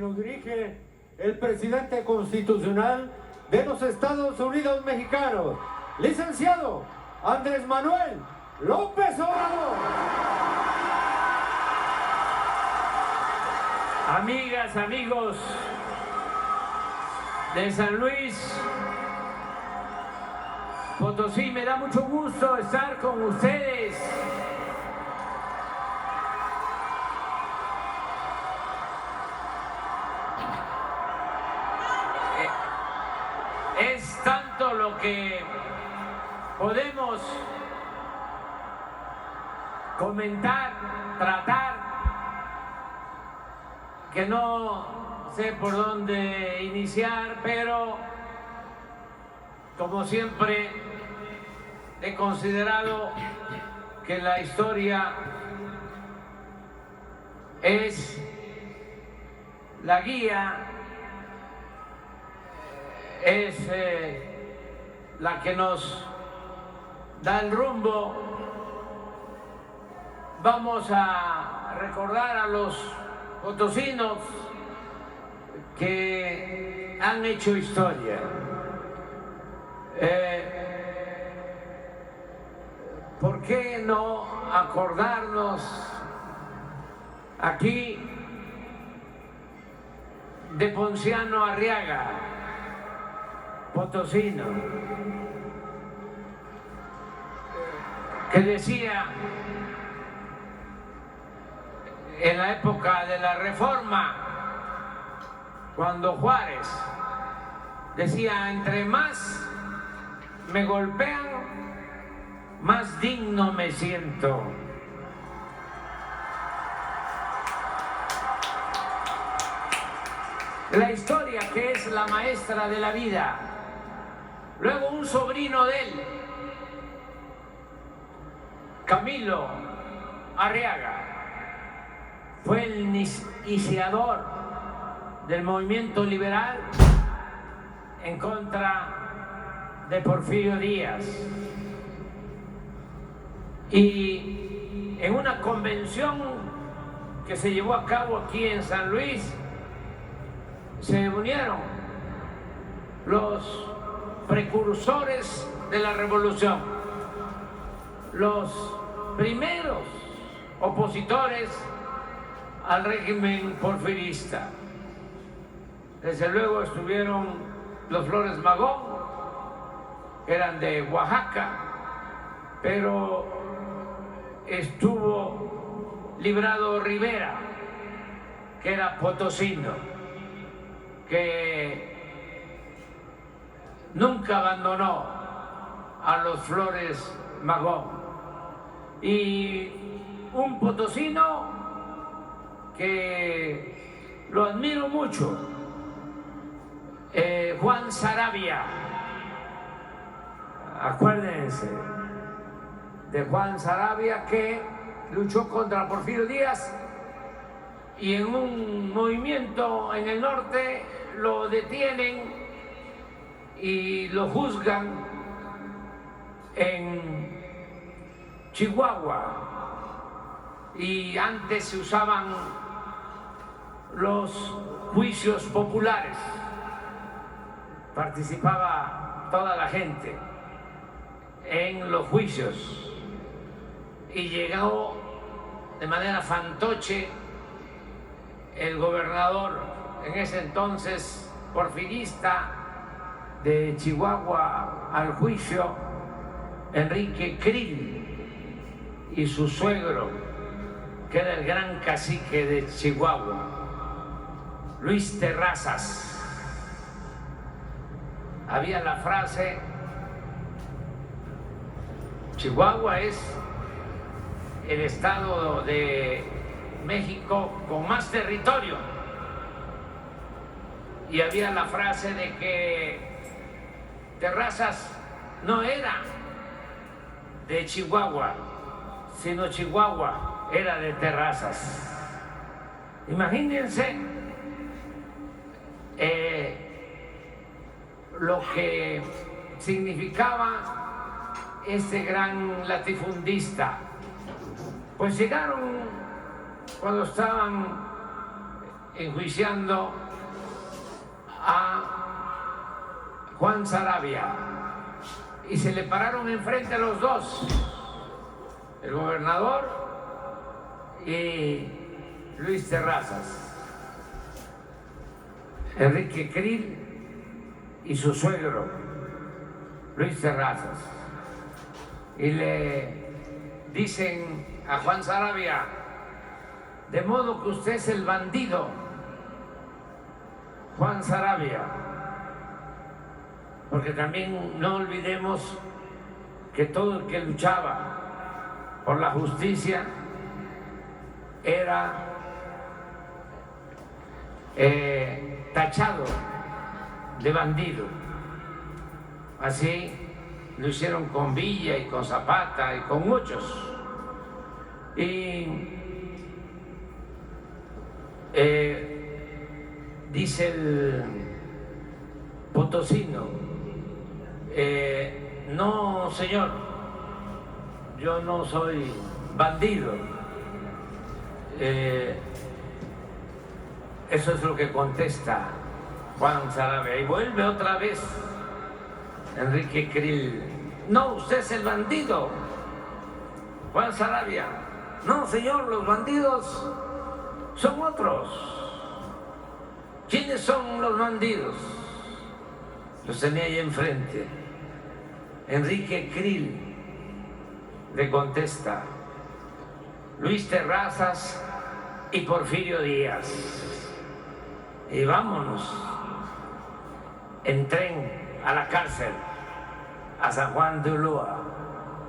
nos dirige el presidente constitucional de los Estados Unidos mexicanos, licenciado Andrés Manuel López Obrador. Amigas, amigos de San Luis Potosí, me da mucho gusto estar con ustedes. Es tanto lo que podemos comentar, tratar, que no sé por dónde iniciar, pero como siempre he considerado que la historia es la guía, es la que nos da el rumbo. Vamos a recordar a los potosinos que han hecho historia. ¿Por qué no acordarnos aquí de Ponciano Arriaga, potosino, que decía en la época de la Reforma, cuando Juárez decía: entre más me golpean, más digno me siento. La historia, que es la maestra de la vida. Luego un sobrino de él, Camilo Arriaga, fue el iniciador del movimiento liberal en contra de Porfirio Díaz. Y en una convención que se llevó a cabo aquí en San Luis, se unieron los precursores de la revolución, los primeros opositores al régimen porfirista. Desde luego estuvieron los Flores Magón, que eran de Oaxaca, pero estuvo Librado Rivera, que era potosino, que nunca abandonó a los Flores Magón. Y un potosino que lo admiro mucho, Juan Saravia. Acuérdense de Juan Saravia, que luchó contra Porfirio Díaz y en un movimiento en el norte lo detienen y lo juzgan en Chihuahua. Y antes se usaban los juicios populares, participaba toda la gente en los juicios, y llegó de manera fantoche el gobernador, en ese entonces porfirista, de Chihuahua al juicio, Enrique Krill, y su suegro, que era el gran cacique de Chihuahua, Luis Terrazas. Había la frase: Chihuahua es el estado de México con más territorio. Y había la frase de que Terrazas no era de Chihuahua, sino Chihuahua era de Terrazas. Imagínense lo que significaba este gran latifundista. Pues llegaron cuando estaban enjuiciando a Juan Saravia y se le pararon enfrente a los dos, el gobernador y Luis Terrazas, Enrique Krill y su suegro, Luis Terrazas, y le dicen a Juan Saravia: de modo que usted es el bandido, Juan Saravia, porque también no olvidemos que todo el que luchaba por la justicia era tachado de bandido. Así lo hicieron con Villa y con Zapata y con muchos. Y dice el potosino: no, señor, yo no soy bandido. Eso es lo que contesta Juan Saravia. Y vuelve otra vez Enrique Krill: no, usted es el bandido, Juan Saravia. No, señor, los bandidos son otros. ¿Quiénes son los bandidos? Los tenía ahí enfrente. Enrique Krill le contesta: Luis Terrazas y Porfirio Díaz. Y vámonos en tren a la cárcel, a San Juan de Ulúa,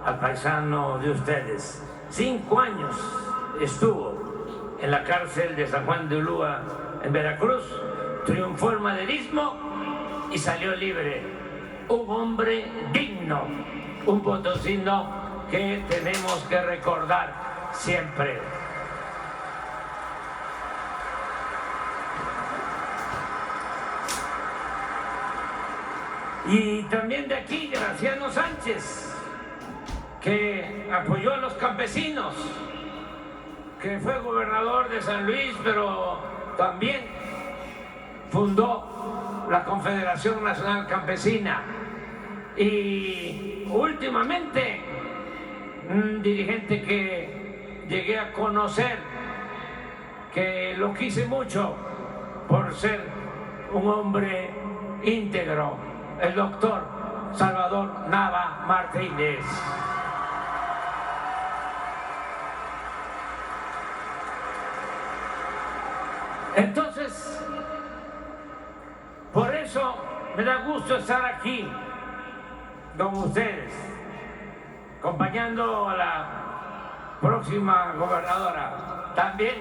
al paisano de ustedes. 5 años estuvo en la cárcel de San Juan de Ulúa, en Veracruz, triunfó el maderismo y salió libre. Un hombre digno, un potosino que tenemos que recordar siempre. Y también de aquí, Graciano Sánchez, que apoyó a los campesinos, que fue gobernador de San Luis, pero también fundó la Confederación Nacional Campesina. Y últimamente, un dirigente que llegué a conocer, que lo quise mucho por ser un hombre íntegro, el doctor Salvador Nava Martínez. Entonces, por eso me da gusto estar aquí con ustedes, acompañando a la próxima gobernadora, también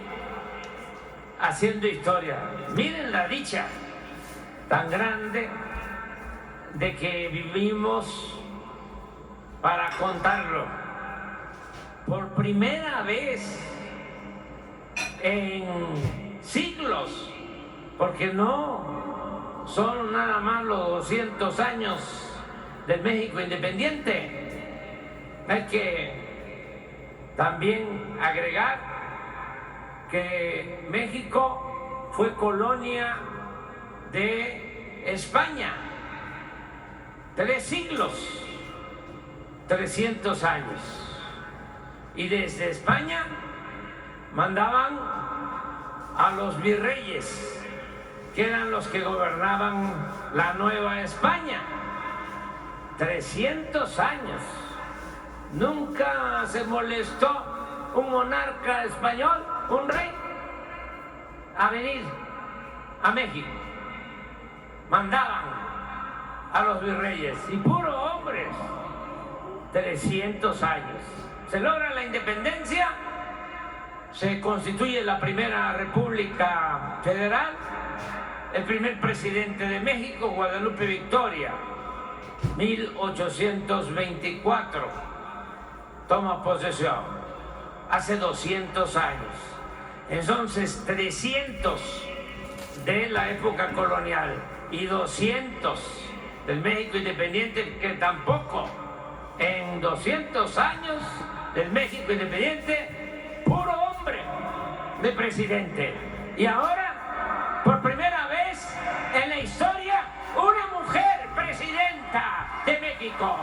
haciendo historia. Miren la dicha tan grande de que vivimos para contarlo. Por primera vez en siglos, porque no son nada más los 200 años del México independiente. Hay que también agregar que México fue colonia de España 3 siglos, 300 años. Y desde España mandaban a los virreyes, que eran los que gobernaban la Nueva España. 300 años. Nunca se molestó un monarca español, un rey, a venir a México. Mandaban a los virreyes, y puro hombres. 300 años. Se logra la independencia, se constituye la primera República Federal, el primer presidente de México, Guadalupe Victoria, 1824, toma posesión, hace 200 años. Entonces, 300 de la época colonial y 200 del México independiente, que tampoco en 200 años del México independiente, puro hombre de presidente. Y ahora México.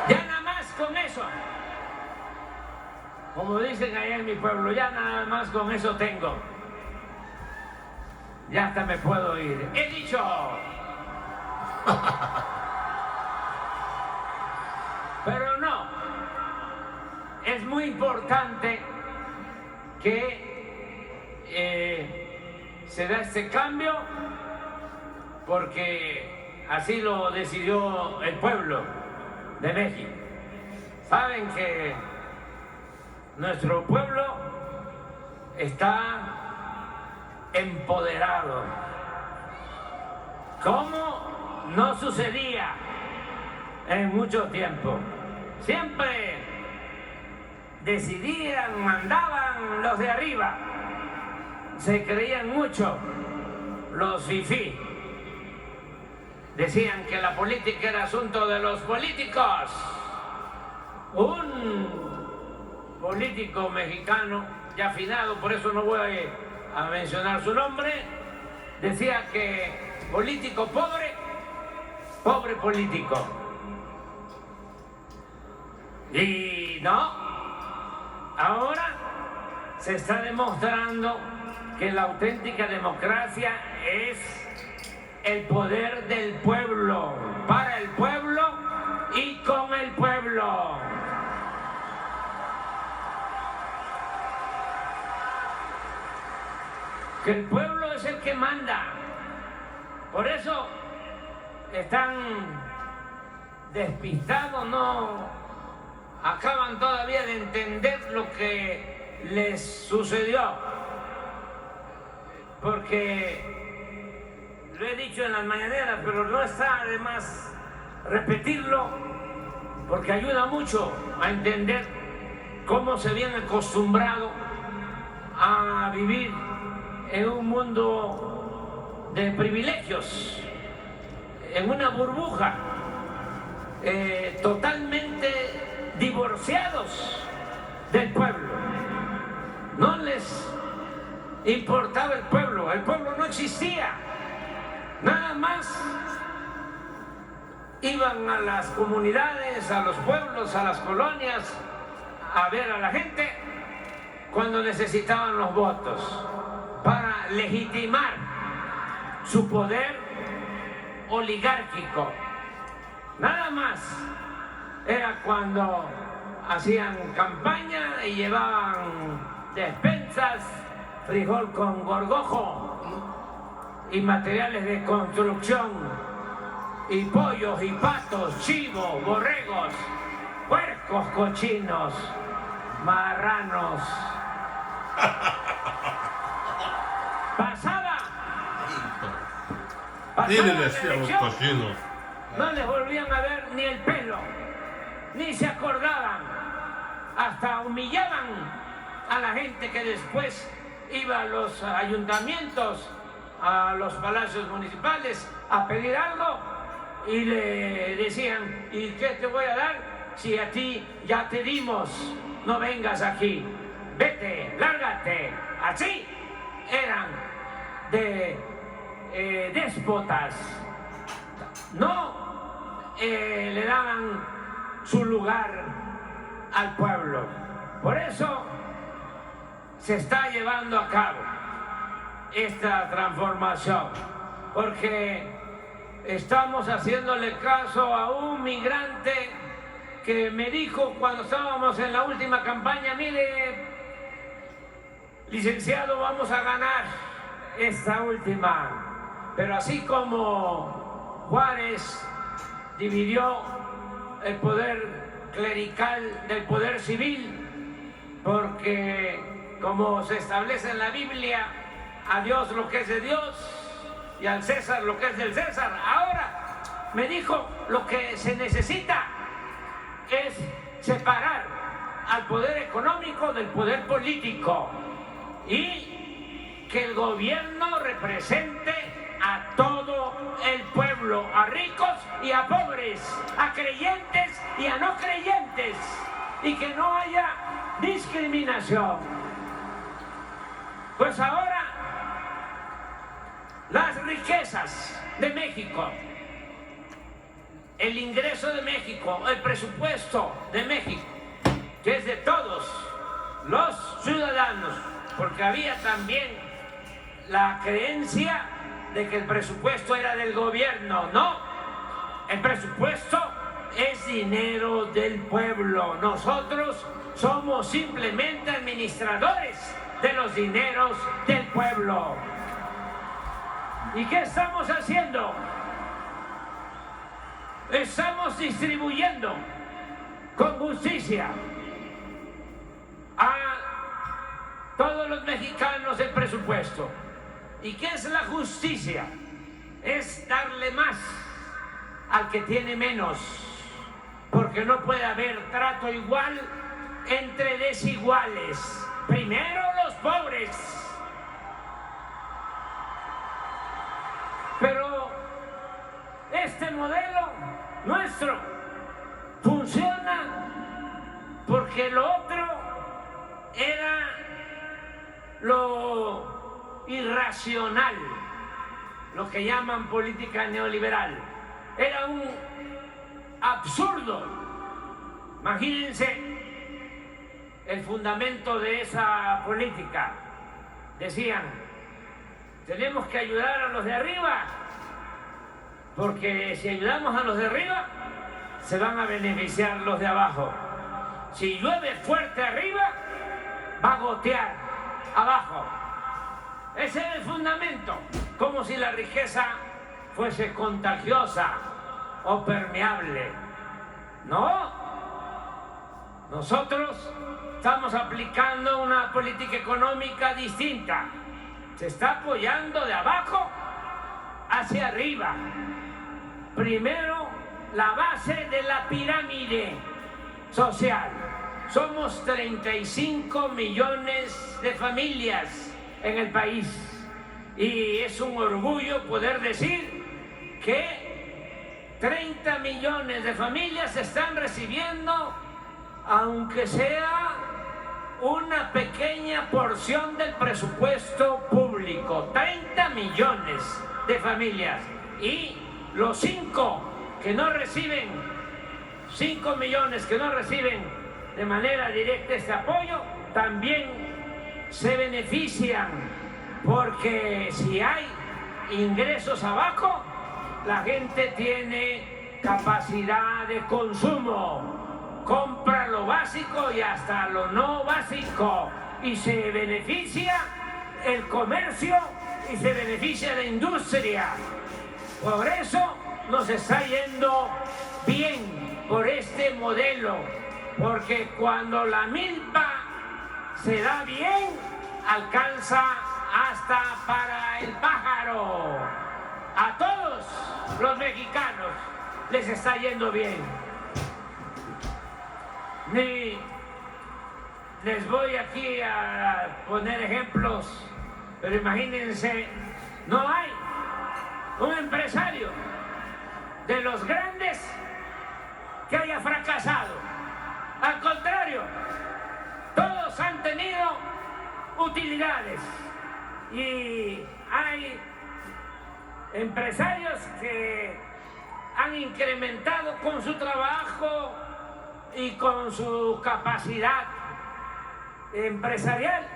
Ya nada más con eso, como dicen allá en mi pueblo, ya nada más con eso tengo. Ya hasta me puedo ir. He dicho. Pero no. Es muy importante que se da este cambio porque así lo decidió el pueblo de México. Saben que nuestro pueblo está empoderado, como no sucedía en mucho tiempo. Siempre decidían, mandaban los de arriba, se creían mucho los fifí. Decían que la política era asunto de los políticos. Un político mexicano, ya afinado, por eso no voy a mencionar su nombre, decía que político pobre, pobre político. Y no, ahora se está demostrando que la auténtica democracia es el poder del pueblo, para el pueblo y con el pueblo. Que el pueblo es el que manda. Por eso están despistados, no acaban todavía de entender lo que les sucedió. Porque lo he dicho en las mañaneras, pero no está de más repetirlo, porque ayuda mucho a entender cómo se viene acostumbrado a vivir en un mundo de privilegios, en una burbuja, totalmente divorciados del pueblo. No les importaba el pueblo no existía. Nada más iban a las comunidades, a los pueblos, a las colonias, a ver a la gente cuando necesitaban los votos, para legitimar su poder oligárquico. Nada más era cuando hacían campaña y llevaban despensas, frijol con gorgojo y materiales de construcción, y pollos y patos, chivos, borregos, puercos, cochinos, marranos. Pasaba la elección, no les volvían a ver ni el pelo, ni se acordaban, hasta humillaban a la gente que después iba a los ayuntamientos, a los palacios municipales a pedir algo, y le decían: ¿y qué te voy a dar si a ti ya te dimos? No vengas aquí, vete, lárgate. Así eran de déspotas. No le daban su lugar al pueblo. Por eso se está llevando a cabo esta transformación, porque estamos haciéndole caso a un migrante que me dijo cuando estábamos en la última campaña: mire, licenciado, vamos a ganar esta última, pero así como Juárez dividió el poder clerical del poder civil, porque como se establece en la Biblia, a Dios lo que es de Dios y al César lo que es del César. Ahora me dijo: lo que se necesita es separar al poder económico del poder político y que el gobierno represente a todo el pueblo. pueblo, a ricos y a pobres, a creyentes y a no creyentes, y que no haya discriminación. Pues ahora las riquezas de México, el ingreso de México, el presupuesto de México, que es de todos los ciudadanos, porque había también la creencia de que el presupuesto era del gobierno. No, el presupuesto es dinero del pueblo. Nosotros somos simplemente administradores de los dineros del pueblo. ¿Y qué estamos haciendo? Estamos distribuyendo con justicia a todos los mexicanos el presupuesto. ¿Y qué es la justicia? Es darle más al que tiene menos, porque no puede haber trato igual entre desiguales. Primero los pobres. Pero este modelo nuestro funciona porque lo otro era lo irracional, lo que llaman política neoliberal. Era un absurdo. Imagínense el fundamento de esa política. Decían, tenemos que ayudar a los de arriba, porque si ayudamos a los de arriba, se van a beneficiar los de abajo. Si llueve fuerte arriba, va a gotear abajo. Ese es el fundamento, como si la riqueza fuese contagiosa o permeable. No, nosotros estamos aplicando una política económica distinta. Se está apoyando de abajo hacia arriba. Primero, la base de la pirámide social. Somos 35 millones de familias en el país, y es un orgullo poder decir que 30 millones de familias están recibiendo, aunque sea una pequeña porción del presupuesto público. 30 millones de familias, y los 5 millones que no reciben de manera directa este apoyo también se benefician, porque si hay ingresos abajo, la gente tiene capacidad de consumo, compra lo básico y hasta lo no básico, y se beneficia el comercio y se beneficia la industria. Por eso nos está yendo bien por este modelo, porque cuando la milpa se da bien, alcanza hasta para el pájaro. A todos los mexicanos les está yendo bien. Ni les voy aquí a poner ejemplos, pero imagínense, no hay un empresario de los grandes que haya fracasado. Al contrario, todos han tenido utilidades, y hay empresarios que han incrementado con su trabajo y con su capacidad empresarial,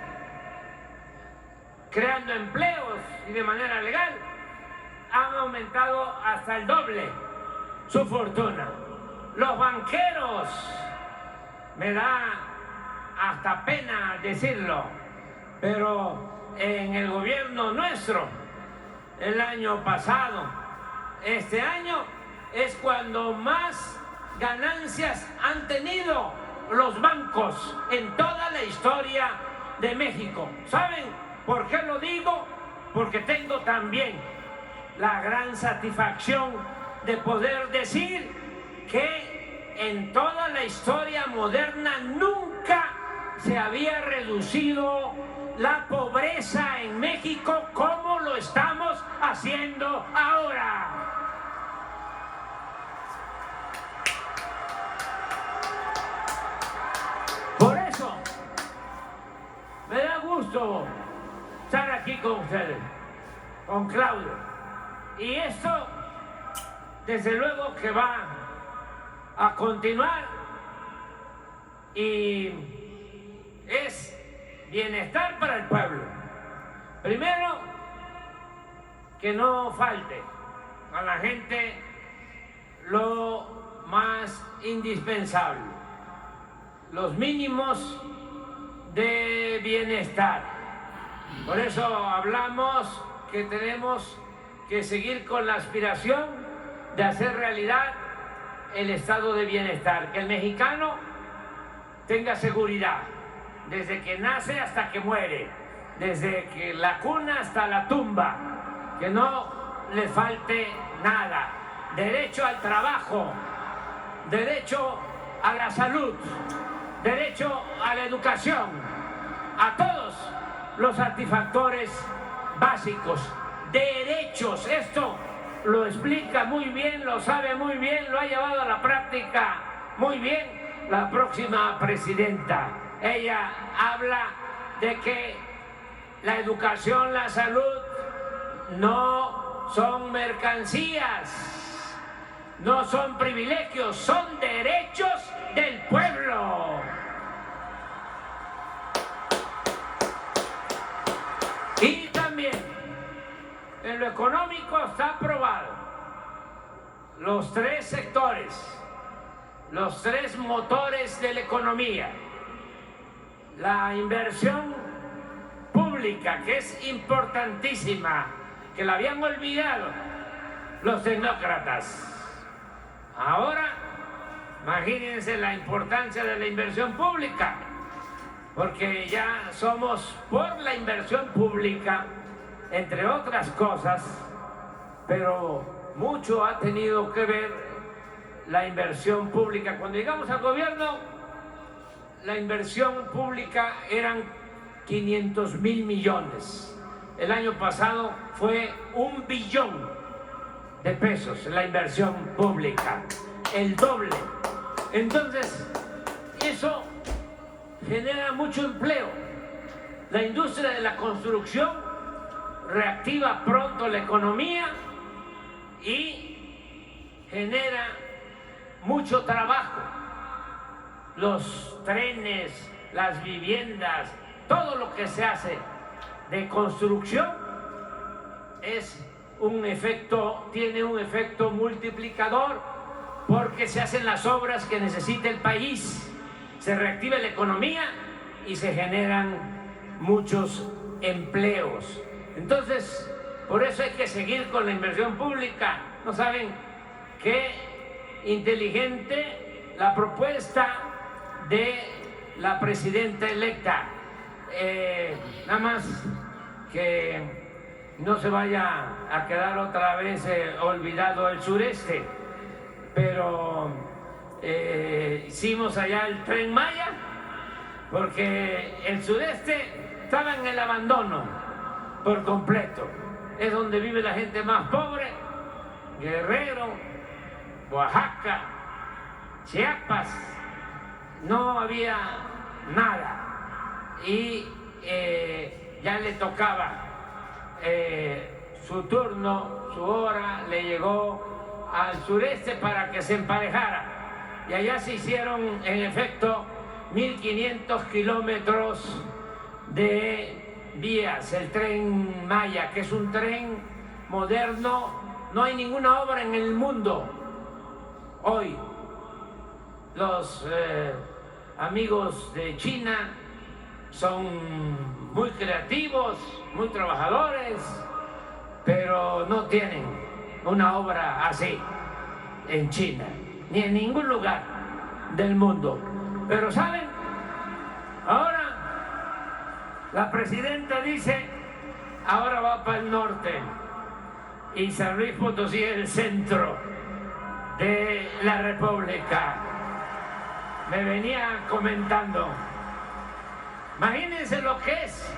creando empleos, y de manera legal han aumentado hasta el doble su fortuna. Los banqueros, me da hasta pena decirlo, pero en el gobierno nuestro, el año pasado, este año es cuando más ganancias han tenido los bancos en toda la historia de México. ¿Saben por qué lo digo? Porque tengo también la gran satisfacción de poder decir que en toda la historia moderna nunca se había reducido la pobreza en México como lo estamos haciendo ahora. con ustedes, con Claudio. Y esto, desde luego que va a continuar y es bienestar para el pueblo. Primero, que no falte a la gente lo más indispensable, los mínimos de bienestar. Por eso hablamos que tenemos que seguir con la aspiración de hacer realidad el estado de bienestar, que el mexicano tenga seguridad desde que nace hasta que muere, desde que la cuna hasta la tumba, que no le falte nada, derecho al trabajo, derecho a la salud, derecho a la educación, a todos los satisfactores básicos, derechos. Esto lo explica muy bien, lo sabe muy bien, lo ha llevado a la práctica muy bien la próxima presidenta. Ella habla de que la educación, la salud no son mercancías, no son privilegios, son derechos del pueblo. Y también en lo económico está aprobado los tres sectores, los tres motores de la economía. La inversión pública, que es importantísima, que la habían olvidado los tecnócratas. Ahora, imagínense la importancia de la inversión pública, porque ya somos por la inversión pública, entre otras cosas, pero mucho ha tenido que ver la inversión pública. Cuando llegamos al gobierno, la inversión pública eran 500,000 millones. El año pasado fue 1 billón de pesos la inversión pública, el doble. Entonces, eso genera mucho empleo. La industria de la construcción reactiva pronto la economía y genera mucho trabajo. Los trenes, las viviendas, todo lo que se hace de construcción tiene un efecto multiplicador, porque se hacen las obras que necesita el país, se reactiva la economía y se generan muchos empleos. Entonces, por eso hay que seguir con la inversión pública. ¿No saben qué inteligente la propuesta de la presidenta electa? Nada más que no se vaya a quedar otra vez olvidado el sureste, pero hicimos allá el Tren Maya, porque el sureste estaba en el abandono por completo. Es donde vive la gente más pobre: Guerrero, Oaxaca, Chiapas. No había nada. Y ya le tocaba su turno, su hora, le llegó al sureste para que se emparejara. Y allá se hicieron, en efecto, 1.500 kilómetros de vías, el Tren Maya, que es un tren moderno. No hay ninguna obra en el mundo hoy. Los amigos de China son muy creativos, muy trabajadores, pero no tienen una obra así en China, ni en ningún lugar del mundo. Pero ¿saben? Ahora la presidenta dice, ahora va para el norte, y San Luis Potosí es el centro de la República. Me venía comentando, imagínense lo que es,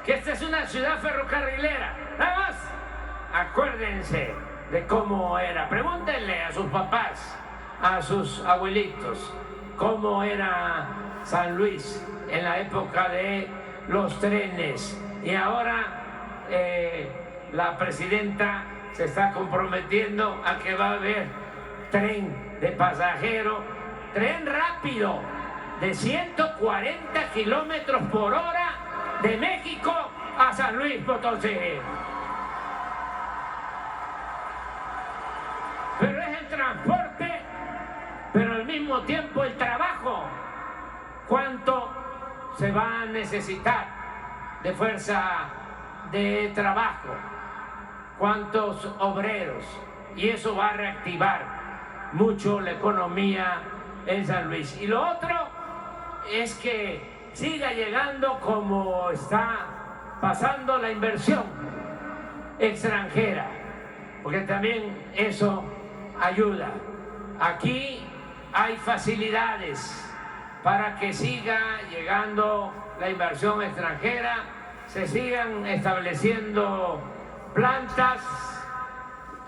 que esta es una ciudad ferrocarrilera. Nada más, acuérdense de cómo era. Pregúntenle a sus papás, a sus abuelitos, cómo era San Luis en la época de los trenes. Y ahora la presidenta se está comprometiendo a que va a haber tren de pasajeros, tren rápido de 140 kilómetros por hora de México a San Luis Potosí. Pero es el transporte, pero al mismo tiempo el trabajo. ¿Cuánto se va a necesitar de fuerza de trabajo? ¿Cuántos obreros? Y eso va a reactivar mucho la economía en San Luis. Y lo otro es que siga llegando como está pasando la inversión extranjera, porque también eso ayuda. Aquí hay facilidades para que siga llegando la inversión extranjera, se sigan estableciendo plantas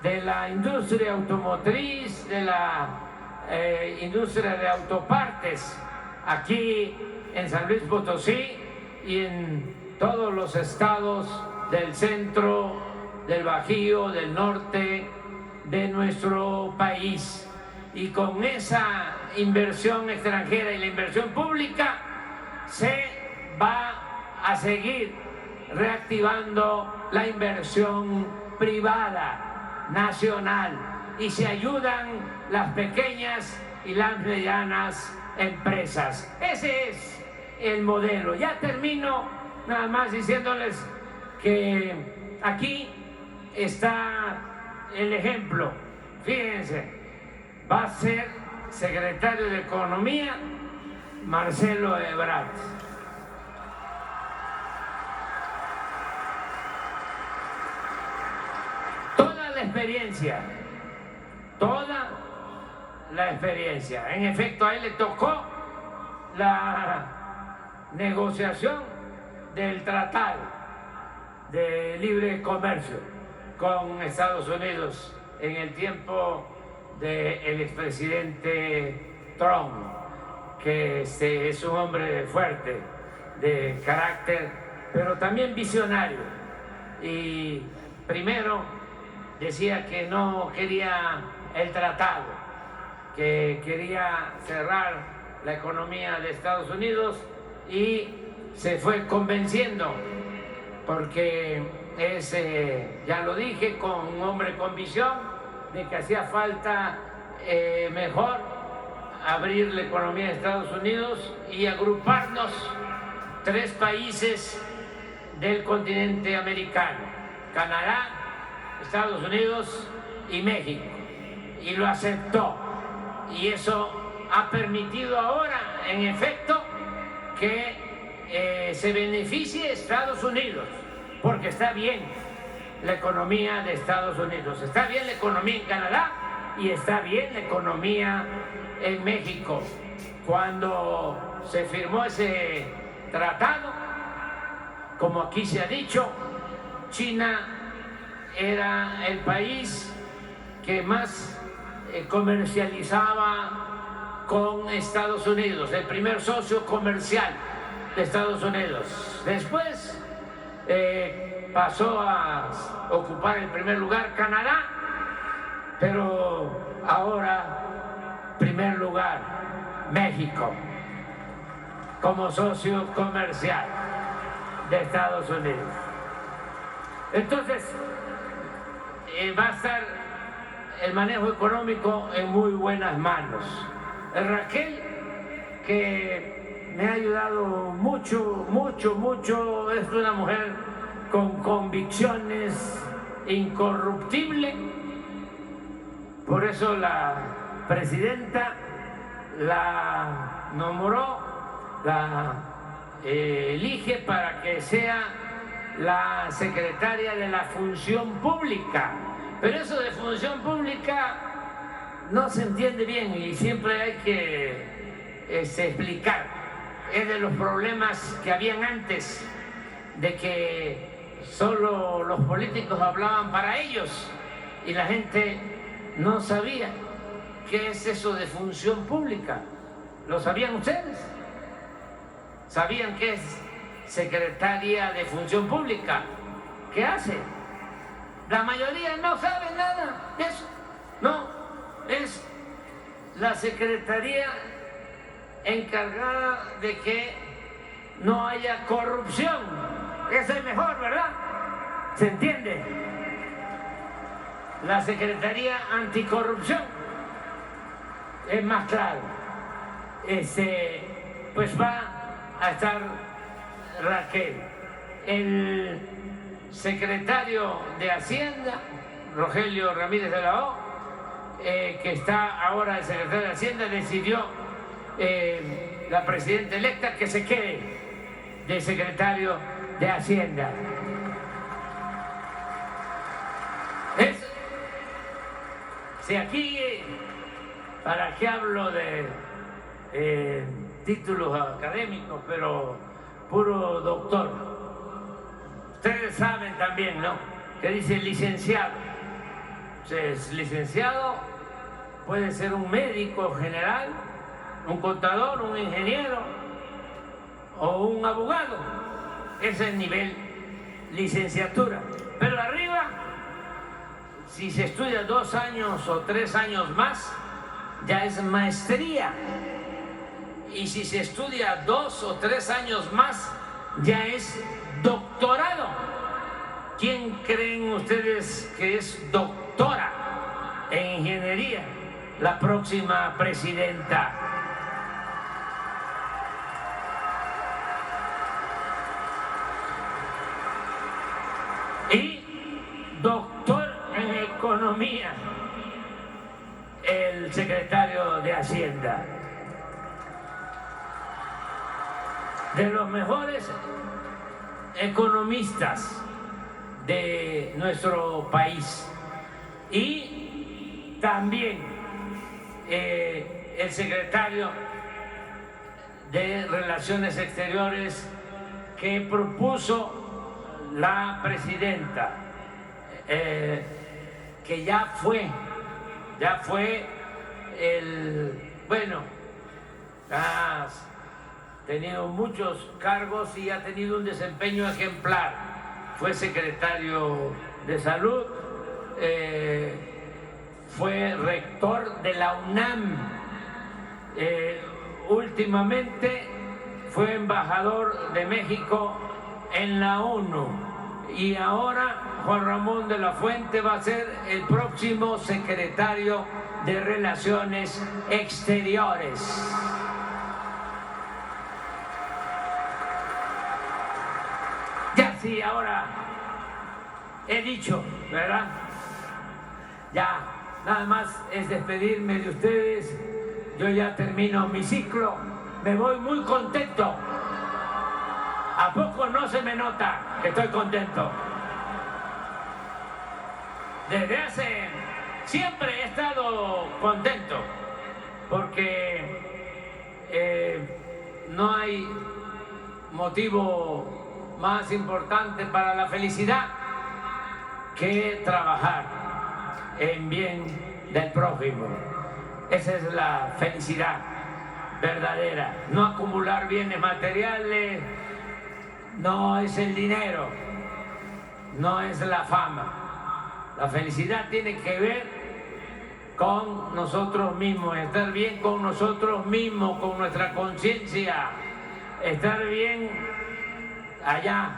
de la industria automotriz, de la industria de autopartes, aquí en San Luis Potosí y en todos los estados del centro, del Bajío, del norte de nuestro país. Y con esa inversión extranjera y la inversión pública se va a seguir reactivando la inversión privada nacional y se ayudan las pequeñas y las medianas empresas. Ese es el modelo. Ya termino nada más diciéndoles que aquí está el ejemplo. Fíjense, va a ser secretario de Economía Marcelo Ebrard. Toda la experiencia. En efecto, a él le tocó la negociación del tratado de libre comercio con Estados Unidos en el tiempo del expresidente Trump, que es un hombre fuerte, de carácter, pero también visionario. Y primero decía que no quería el tratado, que quería cerrar la economía de Estados Unidos y se fue convenciendo, porque es, ya lo dije, con un hombre con visión de que hacía falta mejor abrir la economía de Estados Unidos y agruparnos 3 países del continente americano: Canadá, Estados Unidos y México. Y lo aceptó. Y eso ha permitido ahora, en efecto, que se beneficie Estados Unidos, porque está bien la economía de Estados Unidos, está bien la economía en Canadá y está bien la economía en México. Cuando se firmó ese tratado, como aquí se ha dicho, China era el país que más comercializaba con Estados Unidos, el primer socio comercial de Estados Unidos. Después pasó a ocupar el primer lugar Canadá, pero ahora primer lugar México como socio comercial de Estados Unidos. Entonces va a estar el manejo económico en muy buenas manos. Raquel, que me ha ayudado mucho, es una mujer con convicciones, incorruptible. Por eso la presidenta la nombró, la elige para que sea la secretaria de la Función Pública. Pero eso de función pública no se entiende bien y siempre hay que explicar. Es de los problemas que habían antes, de que solo los políticos hablaban para ellos y la gente no sabía qué es eso de función pública. ¿Lo sabían ustedes? ¿Sabían qué es secretaria de Función Pública? que hace. La mayoría no sabe nada de eso. No, es la Secretaría encargada de que no haya corrupción. Eso es mejor, ¿verdad? ¿Se entiende? La Secretaría Anticorrupción es más claro. Pues va a estar Raquel. El secretario de Hacienda, Rogelio Ramírez de la O, que está ahora el secretario de Hacienda, decidió la presidenta electa que se quede de secretario de Hacienda. Si aquí, ¿para qué hablo de títulos académicos, pero puro doctor? Ustedes saben también, ¿no?, que dice licenciado. Entonces, licenciado puede ser un médico general, un contador, un ingeniero o un abogado. Ese es el nivel licenciatura. Pero arriba, si se estudia 2 años o 3 años más, ya es maestría. Y si se estudia 2 o 3 años más, ya es doctorado. ¿Quién creen ustedes que es doctora en ingeniería? La próxima presidenta. Y doctor en economía, el secretario de Hacienda. De los mejores economistas de nuestro país. Y también el secretario de Relaciones Exteriores que propuso la presidenta, que ya fue ha tenido muchos cargos y ha tenido un desempeño ejemplar. Fue secretario de Salud, fue rector de la UNAM, últimamente fue embajador de México en la ONU y ahora Juan Ramón de la Fuente va a ser el próximo secretario de Relaciones Exteriores. Ya sí, ahora he dicho, ¿verdad? Ya, nada más es despedirme de ustedes. Yo ya termino mi ciclo, me voy muy contento. ¿A poco no se me nota que estoy contento? Siempre he estado contento, porque no hay motivo más importante para la felicidad que trabajar en bien del prójimo. Esa es la felicidad verdadera, no acumular bienes materiales, no es el dinero, no es la fama. La felicidad tiene que ver con nosotros mismos, estar bien con nosotros mismos, con nuestra conciencia, estar bien allá,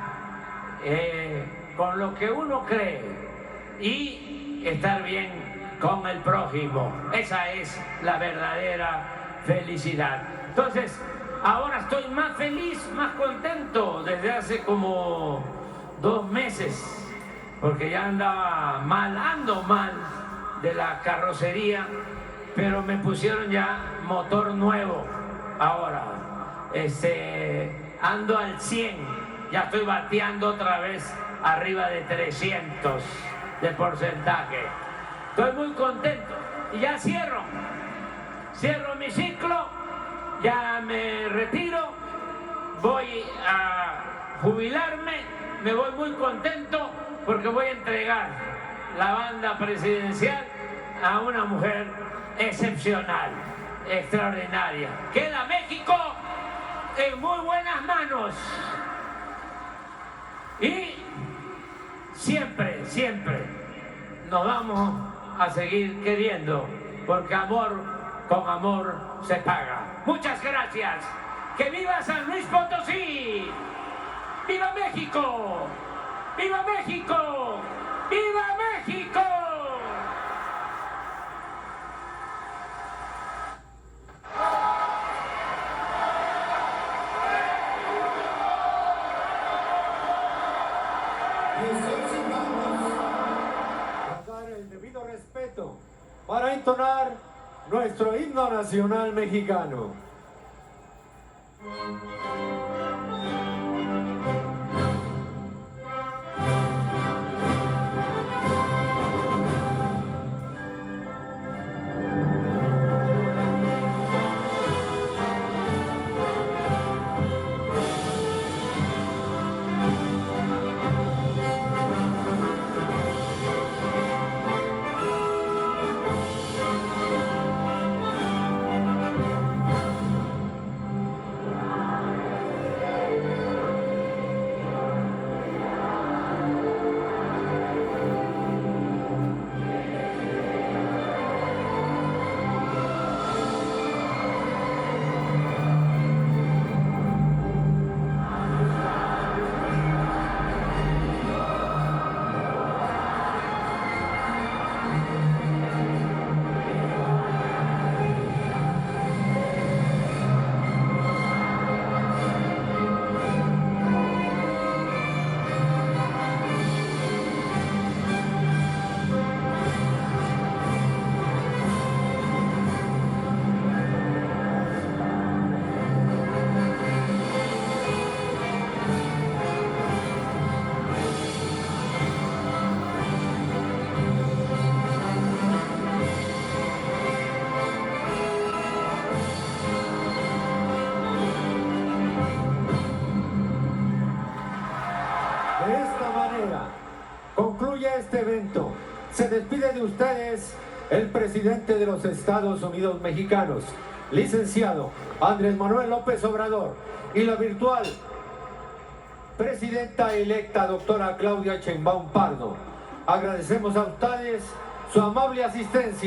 con lo que uno cree, y estar bien con el prójimo. Esa es la verdadera felicidad. Entonces, ahora estoy más feliz, más contento desde hace como 2 meses, porque ya ando mal de la carrocería, pero me pusieron ya motor nuevo ahora. Ando al 100, ya estoy bateando otra vez arriba de 300 de porcentaje. Estoy muy contento y ya cierro mi ciclo, ya me retiro, voy a jubilarme, me voy muy contento porque voy a entregar la banda presidencial a una mujer excepcional, extraordinaria. Queda México en muy buenas manos. Y siempre, siempre nos vamos a seguir queriendo, porque amor con amor se paga. Muchas gracias. ¡Que viva San Luis Potosí! ¡Viva México! ¡Viva México! ¡Viva México! Dar el debido respeto para entonar nuestro himno nacional mexicano. De esta manera concluye este evento. Se despide de ustedes el presidente de los Estados Unidos mexicanos, licenciado Andrés Manuel López Obrador, y la virtual presidenta electa doctora Claudia Sheinbaum Pardo. Agradecemos a ustedes su amable asistencia.